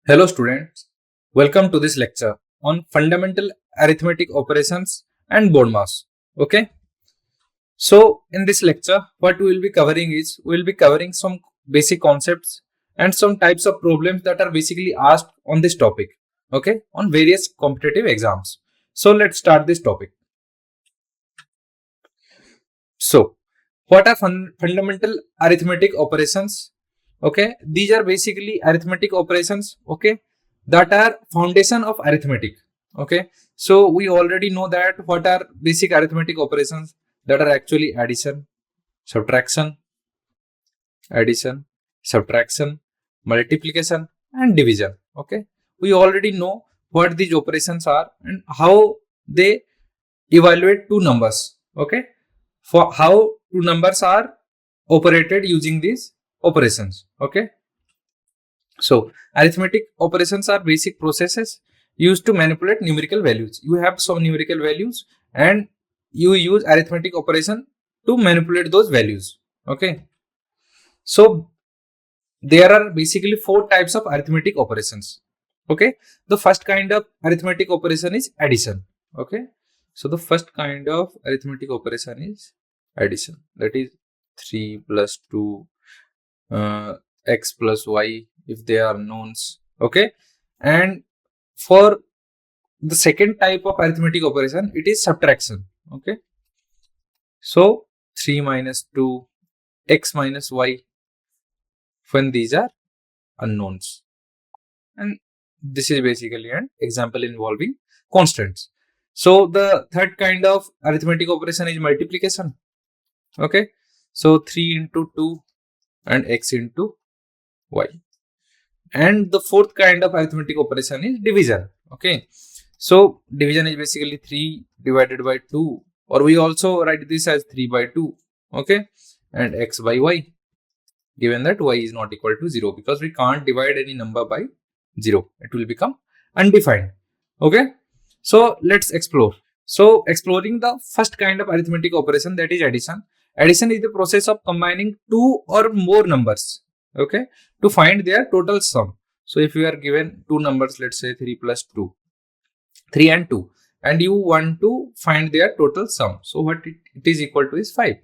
Hello students, welcome to this lecture on fundamental arithmetic operations and BODMAS. Okay, so in this lecture what we will be covering is we will be covering some basic concepts and some types of problems that are basically asked on this topic, okay, on various competitive exams. So let's start this topic. So what are fundamental arithmetic operations? Okay, these are basically arithmetic operations, okay, that are foundation of arithmetic. Okay, so we already know that what are basic arithmetic operations, that are actually addition, subtraction, multiplication and division. Okay, we already know what these operations are and how they evaluate two numbers. Okay, for how two numbers are operated using these operations. Okay, so arithmetic operations are basic processes used to manipulate numerical values. You have some numerical values and you use arithmetic operation to manipulate those values. Okay, so there are basically four types of arithmetic operations. Okay, the first kind of arithmetic operation is addition. Okay, so the first kind of arithmetic operation is addition, that is 3 plus 2 x plus y if they are knowns. Okay, and for the second type of arithmetic operation, it is subtraction. Okay, so 3 minus 2 x minus y when these are unknowns, and this is basically an example involving constants. So the third kind of arithmetic operation is multiplication. Okay, so 3 into 2 and x into y. And the fourth kind of arithmetic operation is division. Okay, so division is basically 3 divided by 2, or we also write this as 3 by 2. Okay, and x by y, given that y is not equal to 0, because we can't divide any number by 0, it will become undefined. Okay, so let's explore. So exploring the first kind of arithmetic operation, that is addition. Addition is the process of combining two or more numbers, okay, to find their total sum. So if you are given two numbers, let's say 3 plus 2, 3 and 2, and you want to find their total sum. So what it is equal to is 5.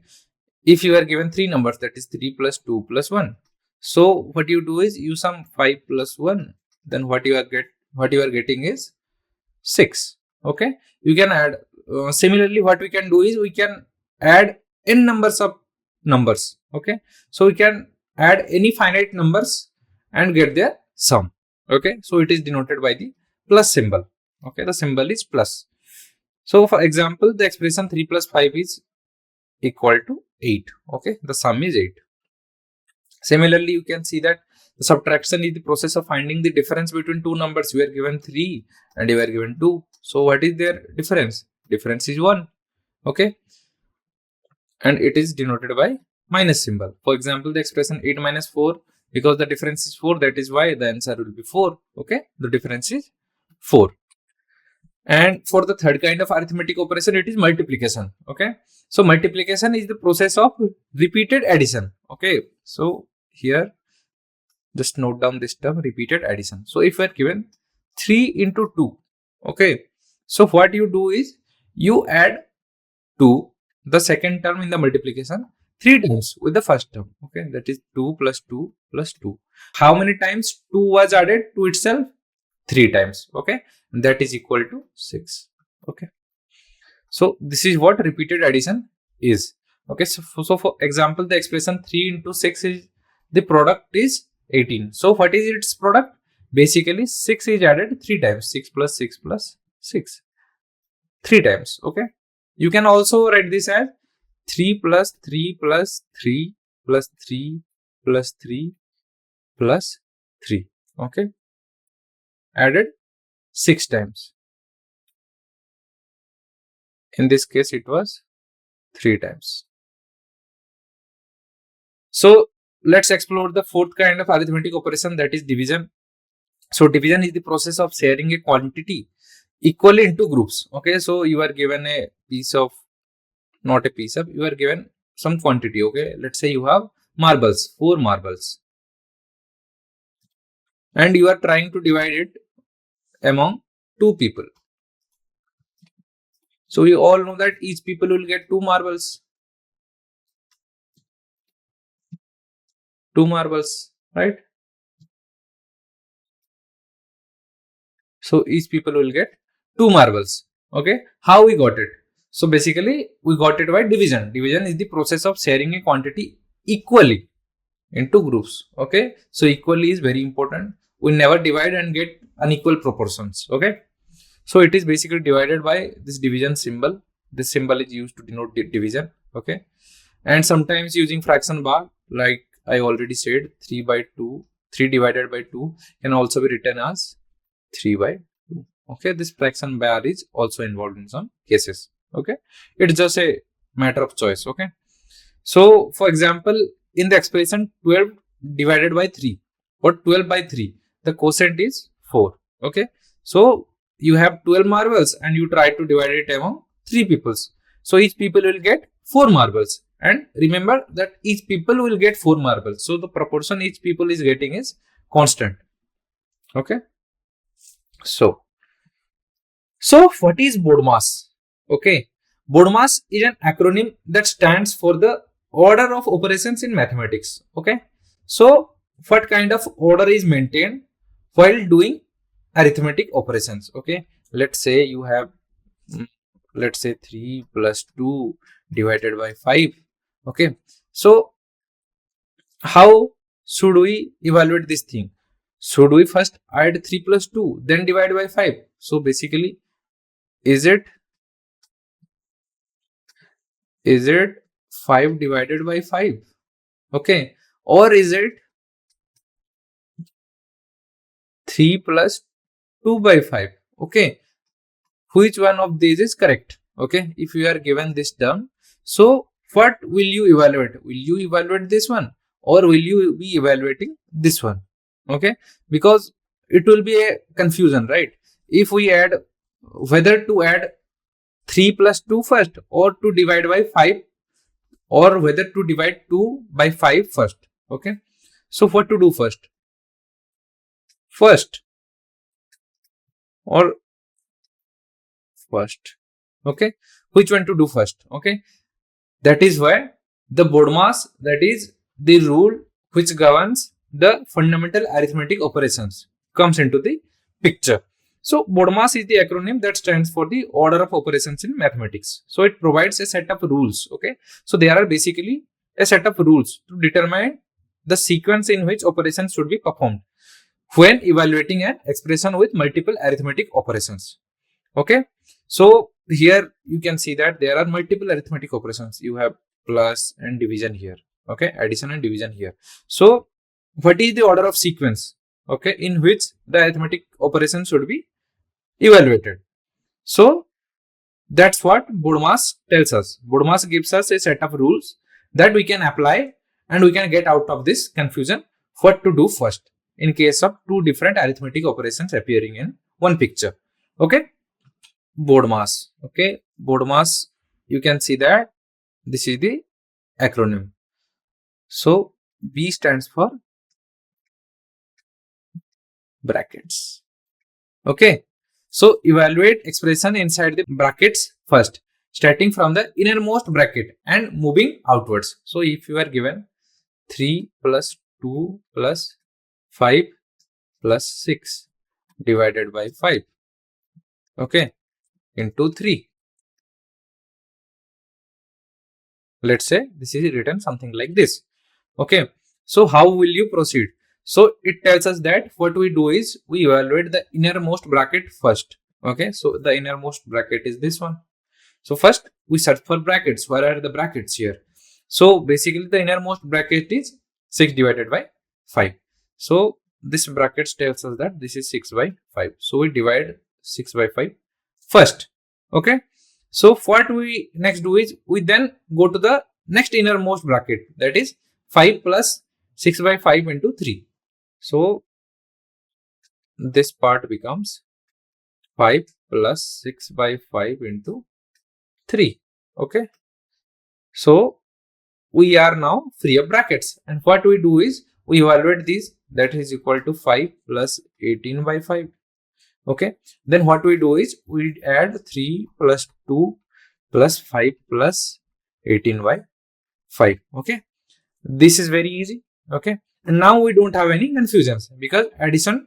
If you are given three numbers, that is 3 plus 2 plus 1. So what you do is you sum 5 plus 1, then what you are getting is 6. Okay, you can add similarly what we can do is we can add n numbers of numbers. Okay, so we can add any finite numbers and get their sum. Okay, so it is denoted by the plus symbol. Okay, the symbol is plus. So for example, the expression 3 plus 5 is equal to 8. Okay, the sum is 8. Similarly, you can see that the subtraction is the process of finding the difference between two numbers. You are given 3 and you are given 2. So what is their difference? Difference is 1. Okay, and it is denoted by minus symbol. For example, the expression 8 minus 4, because the difference is 4, that is why the answer will be 4. Okay, the difference is 4. And for the third kind of arithmetic operation, it is multiplication. Okay, so multiplication is the process of repeated addition. Okay, so here just note down this term, repeated addition. So if we are given 3 into 2, okay, so what you do is you add 2, the second term in the multiplication, 3 times with the first term. Okay, that is 2 plus 2 plus 2. How many times 2 was added to itself? 3 times. Okay, and that is equal to 6. Okay, so this is what repeated addition is. Okay, so for example, the expression 3 into 6 is the product is 18. So what is its product? Basically 6 is added 3 times. 6 plus 6 plus 6, 3 times. Okay, you can also write this as 3 plus 3 plus 3 plus 3 plus 3 plus 3. Okay, added 6 times. In this case, it was 3 times. So let's explore the fourth kind of arithmetic operation, that is division. So division is the process of sharing a quantity equally into groups. Okay, so you are given a piece of, not a piece of, you are given some quantity. Okay, let's say you have marbles, 4 marbles. and you are trying to divide it among two people. So we all know that each people will get two marbles. Two marbles, right? So each people will get two marbles. Okay, how we got it? So basically we got it by division. Division is the process of sharing a quantity equally into groups. Okay, so equally is very important. We never divide and get unequal proportions. Okay, so it is basically divided by this division symbol. This symbol is used to denote division. Okay, and sometimes using fraction bar, like I already said, 3 by 2, 3 divided by 2 can also be written as 3 by 2. Okay, this fraction bar is also involved in some cases. Okay, it's just a matter of choice. Okay, so for example, in the expression 12 divided by 3 or 12 by 3, the quotient is 4. Okay, so you have 12 marbles and you try to divide it among 3 peoples. So each people will get 4 marbles, and remember that each people will get 4 marbles. So the proportion each people is getting is constant. Okay, so what is BODMAS? Okay, BODMAS is an acronym that stands for the order of operations in mathematics. Okay, so what kind of order is maintained while doing arithmetic operations? Okay, let's say you have, let's say 3 plus 2 divided by 5. Okay, so how should we evaluate this thing? Should we first add 3 plus 2 then divide by 5? So basically, is it 5 divided by 5? Okay, or is it 3 plus 2 by 5? Okay, which one of these is correct? Okay, if you are given this term, so what will you evaluate? Will you evaluate this one or will you be evaluating this one? Okay, because it will be a confusion, right? If we add, whether to add 3 plus 2 first or to divide by 5, or whether to divide 2 by 5 first. Okay, so what to do first? Or first. Okay, which one to do first? Okay, that is why the BODMAS, that is the rule which governs the fundamental arithmetic operations, comes into the picture. So BODMAS is the acronym that stands for the order of operations in mathematics. So it provides a set of rules. Okay, so there are basically a set of rules to determine the sequence in which operations should be performed when evaluating an expression with multiple arithmetic operations. Okay, so here you can see that there are multiple arithmetic operations. You have plus and division here. Okay, addition and division here. So what is the order of sequence, okay, in which the arithmetic operation should be evaluated? So that's what BODMAS tells us. BODMAS gives us a set of rules that we can apply and we can get out of this confusion what to do first in case of two different arithmetic operations appearing in one picture. Okay, BODMAS. Okay, BODMAS, you can see that this is the acronym. So B stands for brackets. Okay, so evaluate expression inside the brackets first, starting from the innermost bracket and moving outwards. So if you are given 3 plus 2 plus 5 plus 6 divided by 5, okay, into 3. Let's say this is written something like this. Okay, so how will you proceed? So it tells us that what we do is we evaluate the innermost bracket first. Okay, so the innermost bracket is this one. So first we search for brackets. Where are the brackets here? So basically the innermost bracket is 6 divided by 5. So this bracket tells us that this is 6 by 5. So we divide 6 by 5 first. Okay, so what we next do is we then go to the next innermost bracket, that is 5 plus 6 by 5 into 3. So this part becomes 5 plus 6 by 5 into 3. Okay, so we are now free of brackets, and what we do is we evaluate these, that is equal to 5 plus 18 by 5. Okay, then what we do is we add 3 plus 2 plus 5 plus 18 by 5. Okay, this is very easy. Okay, and now we don't have any confusions because addition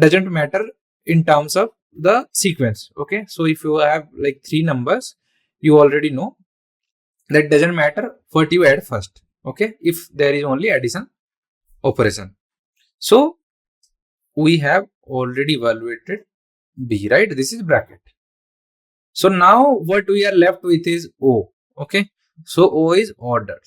doesn't matter in terms of the sequence. Okay, so if you have like 3 numbers, you already know that doesn't matter what you add first. Okay, if there is only addition operation. So we have already evaluated B, right? This is bracket. So now what we are left with is O. Okay, so O is order.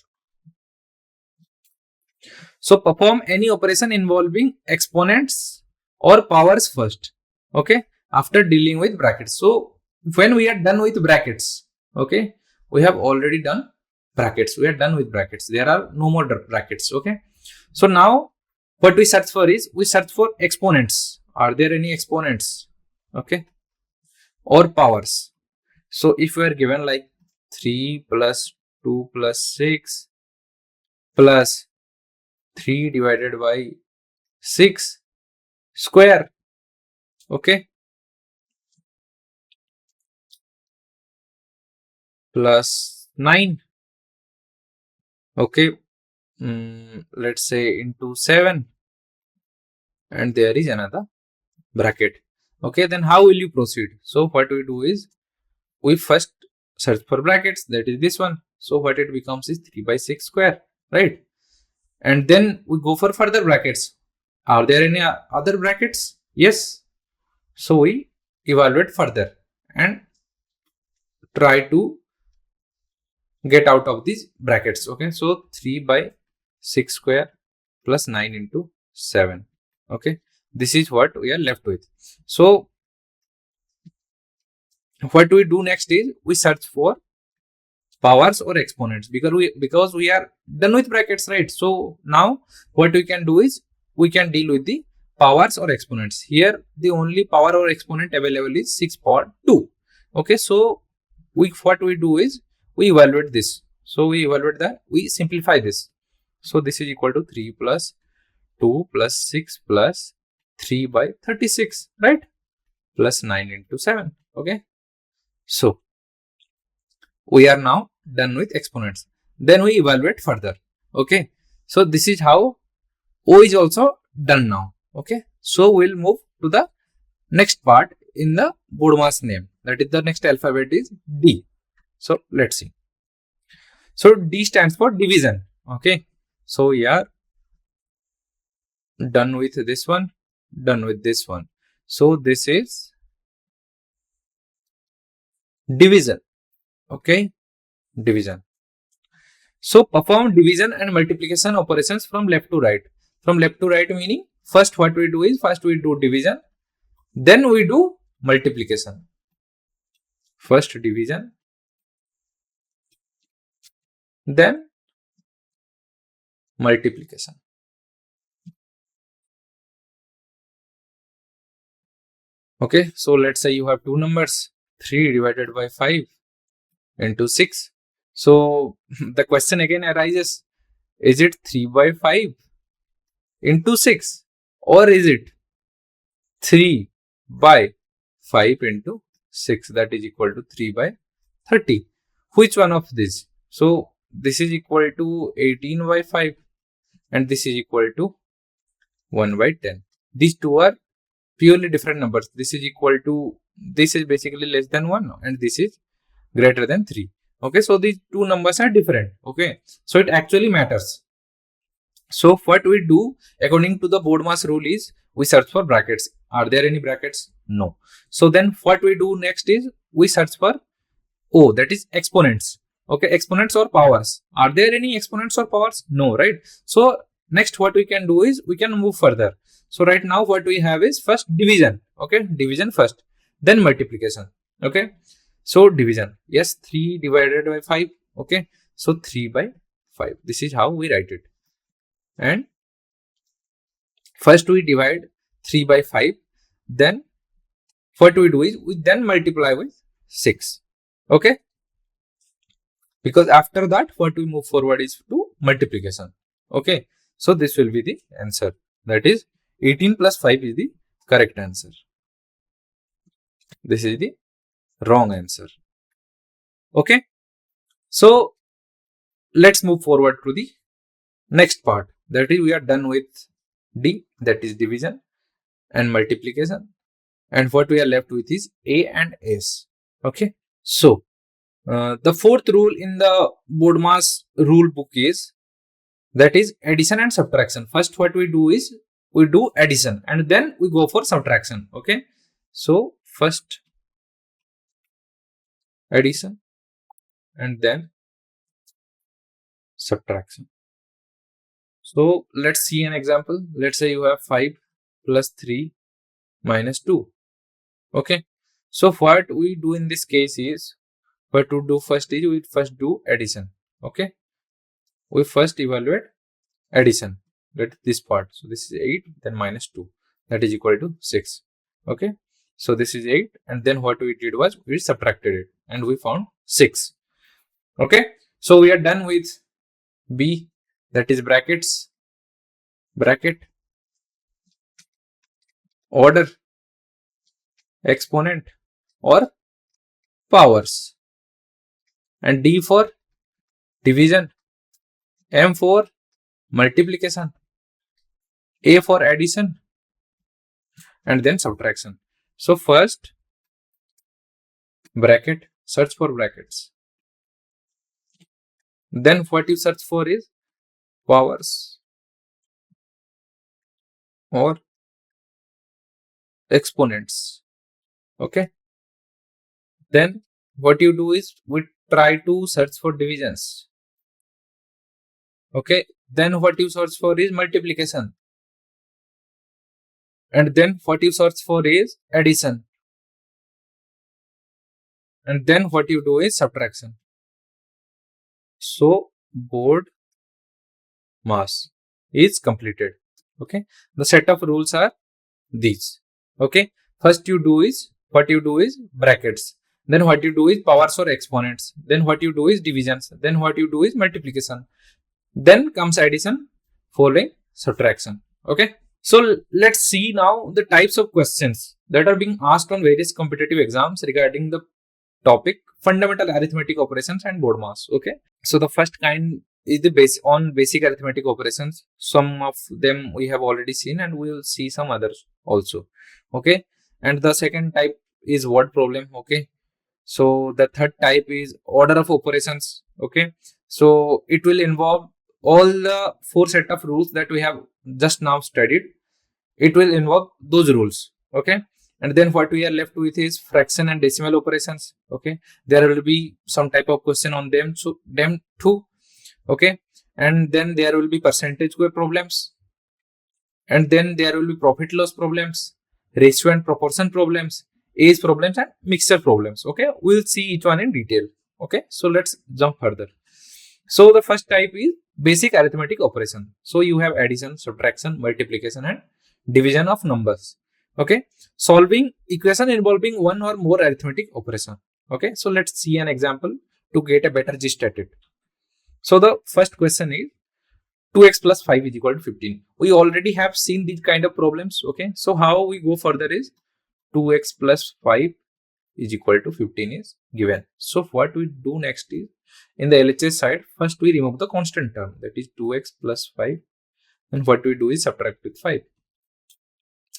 So perform any operation involving exponents or powers first. Okay, after dealing with brackets. So when we are done with brackets, okay, we have already done brackets. We are done with brackets. There are no more brackets. Okay, so now what we search for is we search for exponents. Are there any exponents? Okay, or powers. So if we are given like 3 plus 2 plus 6 plus 3 divided by 6 square. Okay, plus 9. Okay, let's say into 7, and there is another bracket. Okay, then how will you proceed? So what we do is we first search for brackets, that is this one. So what it becomes is 3 by 6 square, right? And then we go for further brackets. Are there any other brackets? Yes. So we evaluate further and try to get out of these brackets. Okay, so 3 by 6 square plus 9 into 7. Okay, this is what we are left with. So what we do next is we search for powers or exponents because we are done with brackets, right? So now what we can do is we can deal with the powers or exponents. Here the only power or exponent available is 6 power 2. Okay, so what we do is we evaluate this. So we evaluate that, we simplify this. So this is equal to 3 plus 2 plus 6 plus 3 by 36, right? Plus 9 into 7. Okay, so we are now done with exponents. Then we evaluate further. Okay, so this is how O is also done now. Okay, so we'll move to the next part in the BODMAS name. That is, the next alphabet is D. So let's see. So D stands for division. Okay, so we are done with this one, done with this one. So this is division. Okay, division. So perform division and multiplication operations from left to right. From left to right meaning first what we do is first we do division, then we do multiplication. First division, then multiplication. Okay, so let's say you have two numbers, 3 divided by 5 into 6. So the question again arises, is it 3 by 5 into 6 or is it 3 by 5 into 6, that is equal to 3 by 30? Which one of these? So this is equal to 18 by 5 and this is equal to 1 by 10. These two are purely different numbers. This is equal to, this is basically less than 1 and this is greater than 3. Okay, so these two numbers are different. Okay, so it actually matters. So what we do according to the BODMAS rule is we search for brackets. Are there any brackets? No. So then what we do next is we search for O, that is exponents. Okay, exponents or powers. Are there any exponents or powers? No, right? So next what we can do is we can move further. So right now what we have is first division. Okay, division first, then multiplication. Okay, so division, yes, 3 divided by 5. Okay, so 3 by 5. This is how we write it. And first we divide 3 by 5. Then what we do is we then multiply with 6. Okay, because after that what we move forward is to multiplication. Okay, So this will be the answer. That is 18 plus 5 is the correct answer. This is the wrong answer. Okay. So let's move forward to the next part. That is, we are done with D, that is division and multiplication. And what we are left with is A and S. Okay. So the fourth rule in the BODMAS rule book is, that is addition and subtraction. First what we do is we do addition and then we go for subtraction. Okay. So first addition and then subtraction. So let's see an example. Let's say you have 5 plus 3 minus 2. Okay. So what we do in this case is, what to do first is we first do addition. Okay. We first evaluate addition. Let this part. So this is 8, then minus 2. That is equal to 6. Okay. So this is 8, and then what we did was we subtracted it and we found 6. Okay. So we are done with B, that is brackets, bracket, order, exponent or powers, and D for division, M for multiplication, A for addition, and then subtraction. So first bracket, search for brackets. Then what you search for is powers or exponents. Okay. Then what you do is we try to search for divisions. Okay. Then what you search for is multiplication. And then what you search for is addition. And then what you do is subtraction. So BODMAS is completed. Okay. The set of rules are these. Okay. First you do is, what you do is brackets. Then what you do is powers or exponents. Then what you do is divisions. Then what you do is multiplication. Then comes addition, following subtraction. Okay. So let's see now the types of questions that are being asked on various competitive exams regarding the topic fundamental arithmetic operations and BODMAS. Okay. So the first kind is the basic arithmetic operations. Some of them we have already seen and we will see some others also. Okay. And the second type is word problem. Okay. So the third type is order of operations. Okay. So it will involve all the 4 set of rules that we have just now studied. It will involve those rules. Okay. And then what we are left with is fraction and decimal operations. Okay. There will be some type of question on them. So them too. Okay. And then there will be percentage problems. And then there will be profit loss problems, ratio and proportion problems, age problems, and mixture problems. Okay. We'll see each one in detail. Okay. So let's jump further. So the first type is basic arithmetic operation. So you have addition, subtraction, multiplication, and division of numbers. Okay. Solving equation involving one or more arithmetic operation. Okay. So let's see an example to get a better gist at it. So the first question is 2x plus 5 is equal to 15. We already have seen these kind of problems. Okay. So how we go further is 2x plus 5 is equal to 15 is given. So what we do next is, in the LHS side, first we remove the constant term, that is 2x plus 5. And what we do is subtract with 5.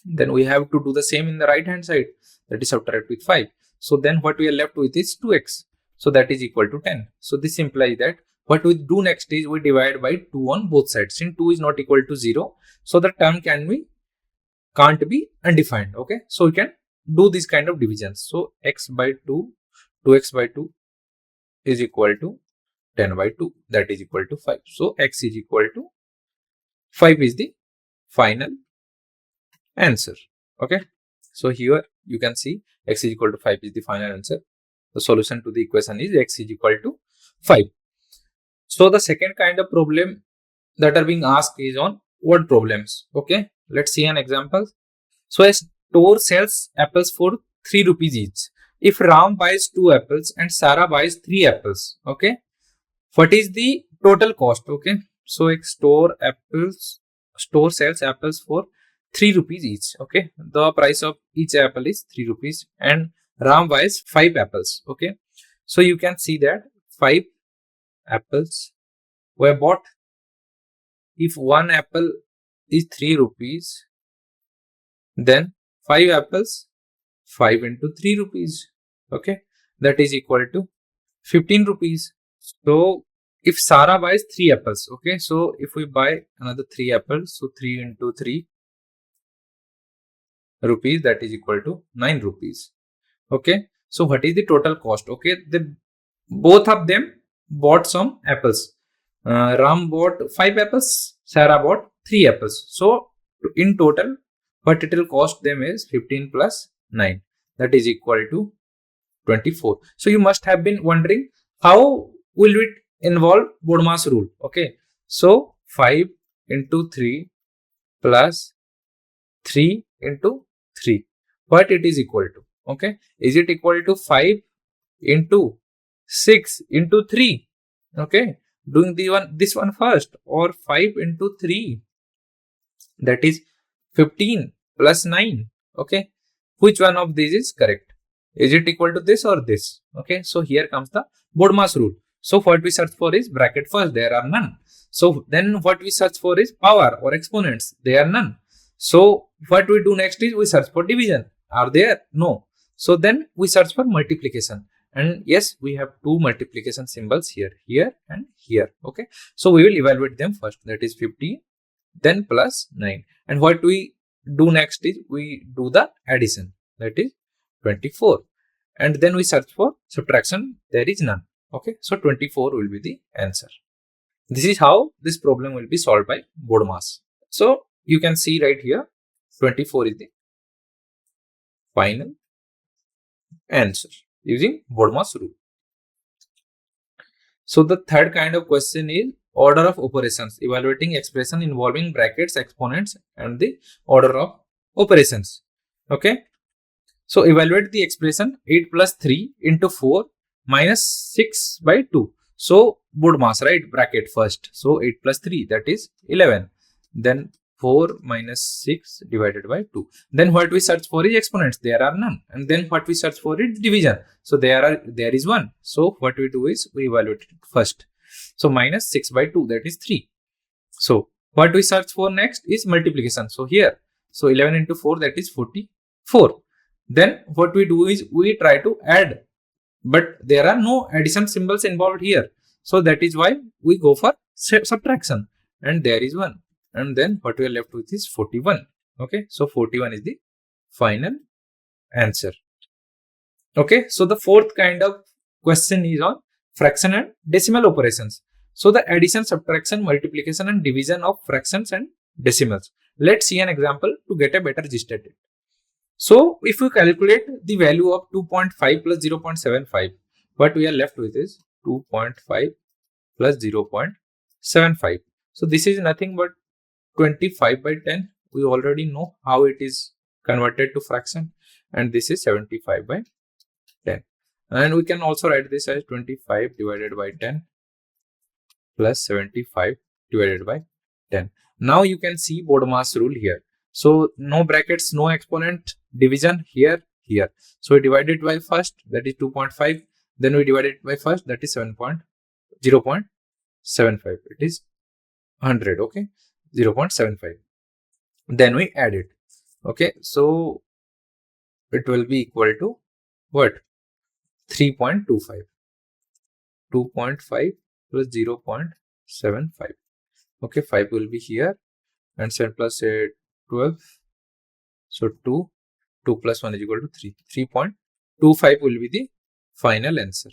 Then we have to do the same in the right hand side, that is subtract with 5. So then what we are left with is 2x. So that is equal to 10. So this implies that what we do next is we divide by 2 on both sides. Since 2 is not equal to 0, so the term can't be undefined. Okay. So we can do this kind of divisions. So x by 2, 2x by 2 is equal to 10 by 2, that is equal to 5. So x is equal to 5 is the final answer. Okay. So here you can see x is equal to 5 is the final answer. The solution to the equation is x is equal to 5. So the second kind of problem that are being asked is on word problems. Okay. Let's see an example. So a store sells apples for 3 rupees each. If Ram buys 2 apples and Sarah buys 3 apples, okay, what is the total cost? Okay. So एक store sells apples for 3 rupees each. Okay, the price of each apple is 3 rupees and Ram buys 5 apples. Okay, so you can see that 5 apples were bought. If one apple is 3 rupees, then 5 apples, 5 into 3 rupees. Okay, that is equal to 15 rupees. So if Sarah buys 3 apples, okay, so if we buy another 3 apples, so 3 into 3 rupees, that is equal to 9 rupees. Okay, so what is the total cost? Okay, both of them bought some apples. Ram bought 5 apples, Sarah bought 3 apples. So in total, what it will cost them is 15 plus 9, that is equal to 24. So you must have been wondering how will it involve BODMAS rule. Okay, so 5 into 3 plus 3 into 3, what it is equal to? Okay, is it equal to 5 into 6 into 3? Okay, doing this one first, or 5 into 3, that is 15 plus 9. Okay, which one of these is correct? Is it equal to this or this? Okay, so here comes the BODMAS rule. So what we search for is bracket first, there are none. So then what we search for is power or exponents, there are none. So what we do next is we search for division, are there? No. So then we search for multiplication, and yes, we have two multiplication symbols here, here and here. Okay, so we will evaluate them first, that is 15, then plus 9, and what we do next is we do the addition, that is 24, and then we search for subtraction, there is none. Okay, so 24 will be the answer. This is how this problem will be solved by BODMAS. So you can see right here, 24 is the final answer using BODMAS rule. So the third kind of question is order of operations, evaluating expression involving brackets, exponents, and the order of operations. Okay, so evaluate the expression 8 plus 3 into 4 minus 6 by 2. So BODMAS, right? Bracket first. So 8 plus 3, that is 11. Then 4 minus 6 divided by 2. Then what we search for is exponents, there are none. And then what we search for is division. So there is 1. So what we do is we evaluate it first. So minus 6 by 2, that is 3. So what we search for next is multiplication. So here, so 11 into 4, that is 44. Then what we do is we try to add, but there are no addition symbols involved here. So that is why we go for subtraction, and there is 1. And then what we are left with is 41. Okay, so 41 is the final answer. Okay, so the fourth kind of question is on fraction and decimal operations. So the addition, subtraction, multiplication and division of fractions and decimals. Let's see an example to get a better gist at it. So if we calculate the value of 2.5 plus 0.75, what we are left with is 2.5 plus 0.75. So this is nothing but 25 by 10. We already know how it is converted to fraction, and this is 75 by 10. And we can also write this as 25 divided by 10 plus 75 divided by 10. Now you can see BODMAS rule here. So no brackets, no exponent, division here, here. So we divide it by first, that is 2.5. Then we divide it by first, that is 0.75. It is 100. Okay, 0.75. Then we add it. Okay, so it will be equal to what? 3.25. 2.5 plus 0.75. Okay, 5 will be here, and 7 plus 8, 12. So 2 plus 1 is equal to 3. 3.25 will be the final answer.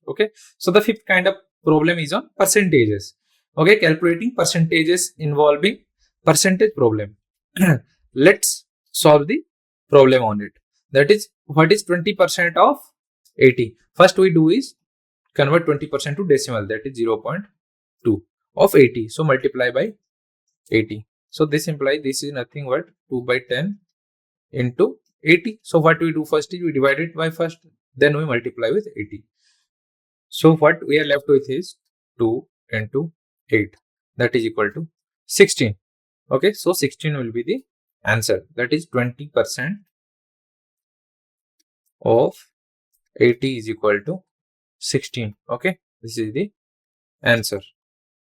Okay, so the fifth kind of problem is on percentages. Okay, calculating percentages involving percentage problem. Let's solve the problem on it. That is, what is 20% of 80? First we do is convert 20% to decimal, that is 0.2 of 80. So multiply by 80. So this implies this is nothing but 2 by 10 into 80. So what we do first is we divide it by first, then we multiply with 80. So what we are left with is 2 into 8. That is equal to 16. Okay, so 16 will be the answer. That is 20% of 80 is equal to 16. Okay, this is the answer.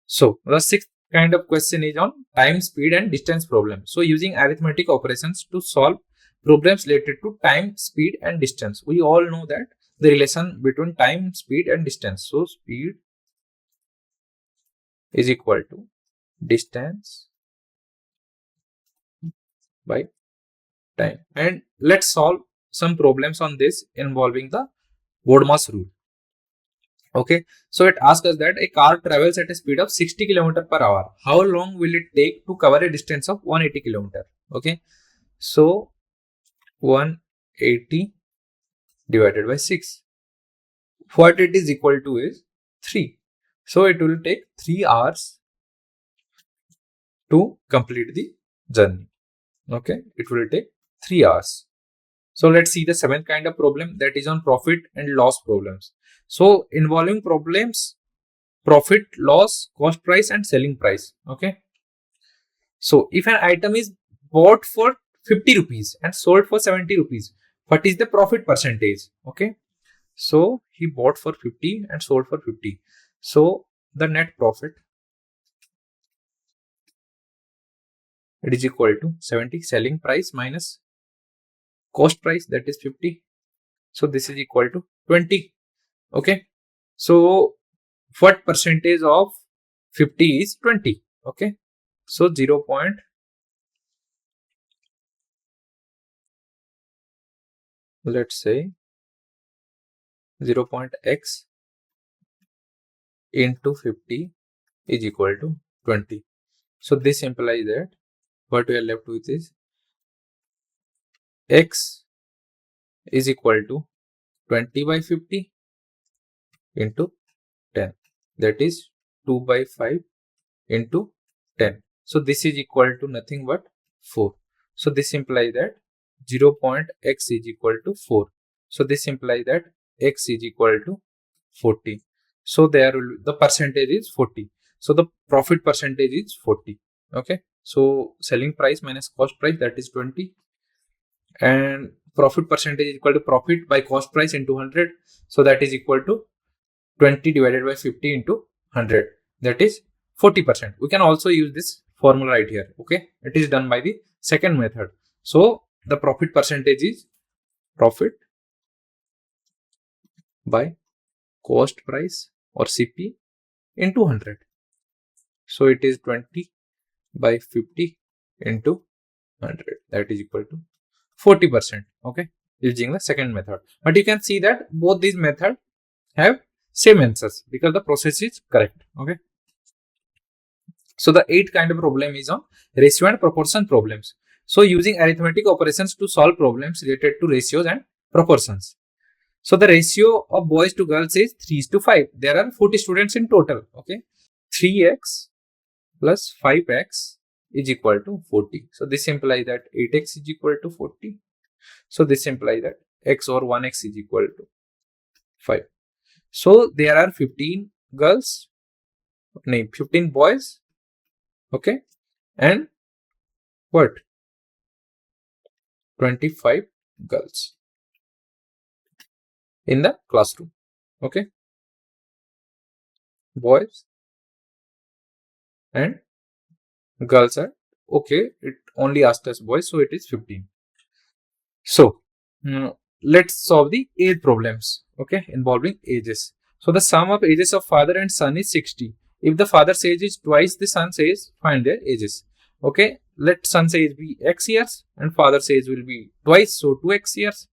So the sixth kind of question is on time, speed and distance problem. So using arithmetic operations to solve problems related to time, speed and distance. We all know that the relation between time, speed and distance. So speed is equal to distance by time. And let's solve some problems on this involving the BODMAS rule. Okay, so it asks us that a car travels at a speed of 60 km per hour. How long will it take to cover a distance of 180 km? Okay, so 180 divided by 6. What it is equal to is 3. So it will take 3 hours to complete the journey. Okay, it will take 3 hours. So let's see the seventh kind of problem, that is on profit and loss problems. So involving problems, profit, loss, cost price and selling price. Okay, so if an item is bought for 50 rupees and sold for 70 rupees, what is the profit percentage? Okay, so he bought for 50 and sold for 50. So the net profit, it is equal to 70 selling price minus cost price, that is 50. So this is equal to 20. Okay, so what percentage of 50 is 20? Okay, so 0. Let's say 0.x into 50 is equal to 20. So this implies that what we are left with is x is equal to 20 by 50 into 10, that is 2 by 5 into 10. So this is equal to nothing but 4. So this implies that 0.x is equal to 4. So this implies that x is equal to 40. So there will, the percentage is 40. So the profit percentage is 40. Okay, so selling price minus cost price, that is 20, and profit percentage is equal to profit by cost price into 100. So that is equal to 20 divided by 50 into 100, that is 40%. We can also use this formula right here. Okay, it is done by the second method. So the profit percentage is profit by cost price or CP into 100. So it is 20 by 50 into 100, that is equal to 40%. Okay, using the second method. But you can see that both these methods have same answers because the process is correct. Okay, so the eighth kind of problem is on ratio and proportion problems. So using arithmetic operations to solve problems related to ratios and proportions. So the ratio of boys to girls is 3:5. There are 40 students in total. Okay, 3x plus 5x is equal to 40. So this implies that 8x is equal to 40. So this implies that x or 1x is equal to 5. So there are 15 girls, 15 boys. Okay, and what? 25 girls in the classroom. Okay, boys and girls are, okay, it only asked us boys, so it is 15. So let's solve the age problems, okay, involving ages. So the sum of ages of father and son is 60. If the father's age is twice the son's age, find their ages. Okay, let son's age be x years and father's age will be twice, so 2x years.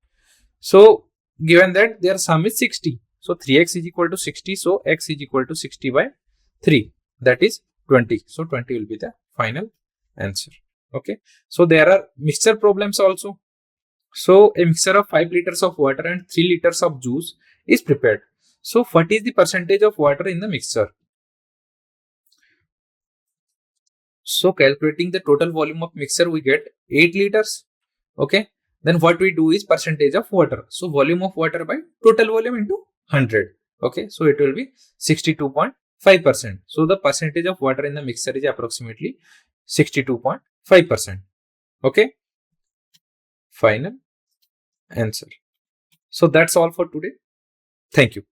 So given that their sum is 60, so 3x is equal to 60, so x is equal to 60 by 3, that is 20. So 20 will be the final answer. Okay, so there are mixture problems also. So a mixture of 5 liters of water and 3 liters of juice is prepared. So what is the percentage of water in the mixture? So calculating the total volume of mixture, we get 8 liters. Okay, then what we do is percentage of water. So volume of water by total volume into 100. Okay, so it will be 62.5. 5%. So the percentage of water in the mixture is approximately 62.5%. Okay. Final answer. So that's all for today. Thank you.